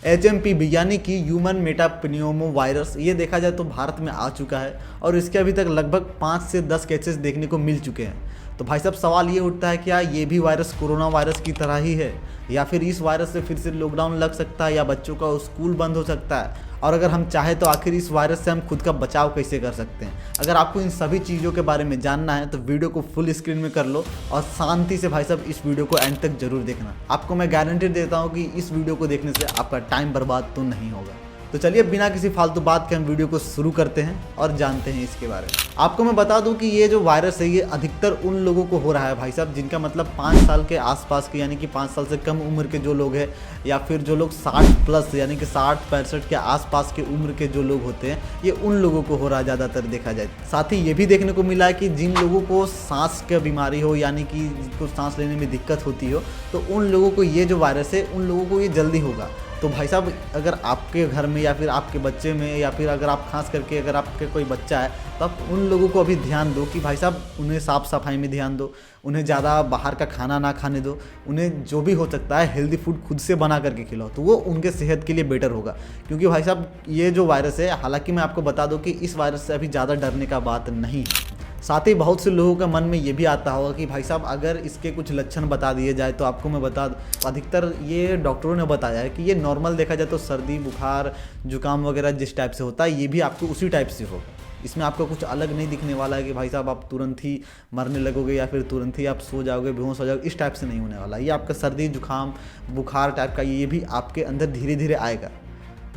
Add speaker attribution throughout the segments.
Speaker 1: HMPV यानी कि human मेटापनियोमो virus, ये देखा जाए तो भारत में आ चुका है और इसके अभी तक लगभग 5 से 10 केसेस देखने को मिल चुके हैं। तो भाई साहब सवाल ये उठता है क्या ये भी वायरस कोरोना वायरस की तरह ही है, या फिर इस वायरस से फिर से लॉकडाउन लग सकता है, या बच्चों का स्कूल बंद हो सकता है, और अगर हम चाहें तो आखिर इस वायरस से हम खुद का बचाव कैसे कर सकते हैं। अगर आपको इन सभी चीज़ों के बारे में जानना है तो वीडियो को फुल स्क्रीन में कर लो और शांति से भाई साहब इस वीडियो को एंड तक जरूर देखना। आपको मैं गारंटी देता हूँ कि इस वीडियो को देखने से आपका टाइम बर्बाद तो नहीं होगा। तो चलिए बिना किसी फालतू बात के हम वीडियो को शुरू करते हैं और जानते हैं इसके बारे में। आपको मैं बता दूं कि ये जो वायरस है ये अधिकतर उन लोगों को हो रहा है भाई साहब जिनका मतलब 5 साल के आसपास के, यानी कि 5 साल से कम उम्र के जो लोग हैं, या फिर जो लोग 60 प्लस यानी कि 60-65 के आसपास के उम्र के जो लोग होते हैं, ये उन लोगों को हो रहा है ज़्यादातर देखा जाए। साथ ही ये भी देखने को मिला है कि जिन लोगों को सांस की बीमारी हो, यानी कि जिनको सांस लेने में दिक्कत होती हो, तो उन लोगों को ये जो वायरस है उन लोगों को ये जल्दी होगा। तो भाई साहब अगर आपके घर में या फिर आपके बच्चे में, या फिर अगर आप खास करके अगर आपके कोई बच्चा है, तो आप उन लोगों को अभी ध्यान दो कि भाई साहब उन्हें साफ़ सफाई में ध्यान दो, उन्हें ज़्यादा बाहर का खाना ना खाने दो, उन्हें जो भी हो सकता है हेल्दी फूड खुद से बना करके खिलाओ, तो वो उनके सेहत के लिए बेटर होगा। क्योंकि भाई साहब ये जो वायरस है, हालांकि मैं आपको बता दूं कि इस वायरस से अभी ज़्यादा डरने का बात नहीं है। साथ ही बहुत से लोगों के मन में ये भी आता होगा कि भाई साहब अगर इसके कुछ लक्षण बता दिए जाए, तो आपको मैं बता दूं अधिकतर ये डॉक्टरों ने बताया है कि ये नॉर्मल देखा जाए तो सर्दी बुखार जुकाम वगैरह जिस टाइप से होता है ये भी आपको उसी टाइप से होगा। इसमें आपको कुछ अलग नहीं दिखने वाला है कि भाई साहब आप तुरंत ही मरने लगोगे या फिर तुरंत ही आप सो जाओगे, बेहोश हो जाओगे, इस टाइप से नहीं होने वाला। ये आपका सर्दी जुकाम बुखार टाइप का ये भी आपके अंदर धीरे धीरे आएगा।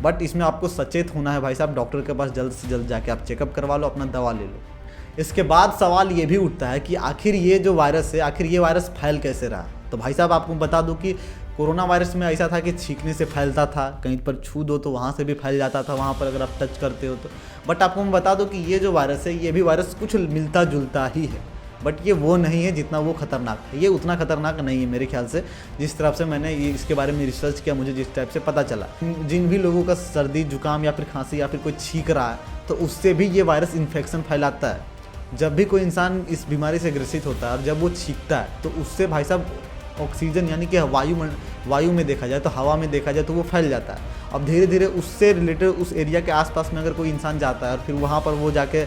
Speaker 1: बट इसमें आपको सचेत होना है भाई साहब, डॉक्टर के पास जल्द से जल्द जाके आप चेकअप करवा लो, अपना दवा ले लो। इसके बाद सवाल ये भी उठता है कि आखिर ये जो वायरस है, आखिर ये वायरस फैल कैसे रहा। तो भाई साहब आपको बता दूं कि कोरोना वायरस में ऐसा था कि छींकने से फैलता था, कहीं पर छू दो तो वहाँ से भी फैल जाता था, वहाँ पर अगर आप टच करते हो तो। बट आपको मैं बता दूं कि ये जो वायरस है ये भी वायरस कुछ मिलता जुलता ही है, बट ये वो नहीं है जितना वो खतरनाक है। ये उतना खतरनाक नहीं है मेरे ख्याल से, जिस तरफ से मैंने ये इसके बारे में रिसर्च किया, मुझे जिस टाइप से पता चला। जिन भी लोगों का सर्दी जुकाम या फिर खांसी या फिर कोई छींक रहा है, तो उससे भी ये वायरस इन्फेक्शन फैलाता है। जब भी कोई इंसान इस बीमारी से ग्रसित होता है और जब वो छींकता है, तो उससे भाई साहब ऑक्सीजन यानी कि वायु में देखा जाए तो हवा में देखा जाए तो वो फैल जाता है। अब धीरे धीरे उससे रिलेटेड उस एरिया के आसपास में अगर कोई इंसान जाता है और फिर वहाँ पर वो जाके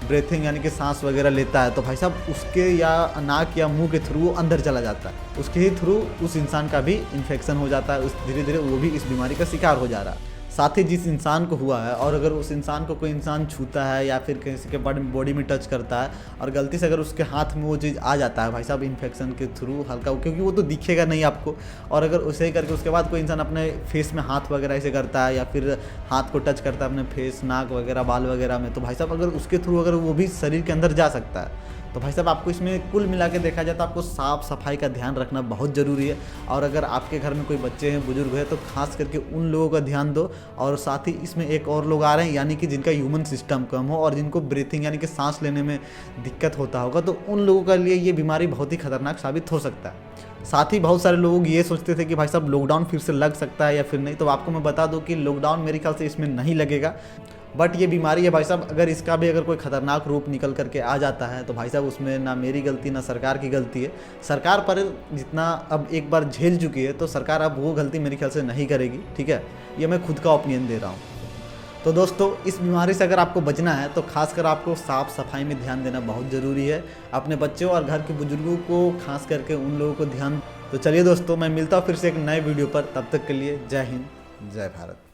Speaker 1: ब्रेथिंग यानी कि सांस वगैरह लेता है, तो भाई साहब उसके या नाक या मुंह के थ्रू वो अंदर चला जाता है, उसके ही थ्रू उस इंसान का भी इन्फेक्शन हो जाता है, उस धीरे धीरे वो भी इस बीमारी का शिकार हो जा रहा है। साथ ही जिस इंसान को हुआ है और अगर उस इंसान को कोई इंसान छूता है या फिर किसी के बॉडी में टच करता है और गलती से अगर उसके हाथ में वो चीज़ आ जाता है भाई साहब इन्फेक्शन के थ्रू हल्का, क्योंकि वो तो दिखेगा नहीं आपको, और अगर उसे ही करके उसके बाद कोई इंसान अपने फेस में हाथ वगैरह ऐसे करता है या फिर हाथ को टच करता है अपने फेस नाक वगैरह बाल वगैरह में, तो भाई साहब अगर उसके थ्रू अगर वो भी शरीर के अंदर जा सकता है, तो भाई साहब आपको इसमें कुल मिला के देखा जाए तो आपको साफ़ सफाई का ध्यान रखना बहुत ज़रूरी है। और अगर आपके घर में कोई बच्चे हैं बुजुर्ग हैं तो खास करके उन लोगों का ध्यान दो। और साथ ही इसमें एक और लोग आ रहे हैं यानी कि जिनका ह्यूमन सिस्टम कम हो और जिनको ब्रीथिंग यानी कि सांस लेने में दिक्कत होता होगा, तो उन लोगों के लिए ये बीमारी बहुत ही खतरनाक साबित हो सकता है। साथ ही बहुत सारे लोग ये सोचते थे कि भाई साहब लॉकडाउन फिर से लग सकता है या फिर नहीं, तो आपको मैं बता दूं कि लॉकडाउन मेरे ख्याल से इसमें नहीं लगेगा। बट ये बीमारी है भाई साहब, अगर इसका भी अगर कोई खतरनाक रूप निकल करके आ जाता है तो भाई साहब उसमें ना मेरी गलती ना सरकार की गलती है। सरकार पर जितना अब एक बार झेल चुकी है तो सरकार अब वो गलती मेरे ख्याल से नहीं करेगी, ठीक है। ये मैं खुद का ओपिनियन दे रहा हूँ। तो दोस्तों इस बीमारी से अगर आपको बचना है तो खासकर आपको साफ़ सफाई में ध्यान देना बहुत ज़रूरी है, अपने बच्चों और घर के बुजुर्गों को खास करके उन लोगों को ध्यान। तो चलिए दोस्तों मैं मिलता हूँ फिर से एक नए वीडियो पर, तब तक के लिए जय हिंद जय भारत।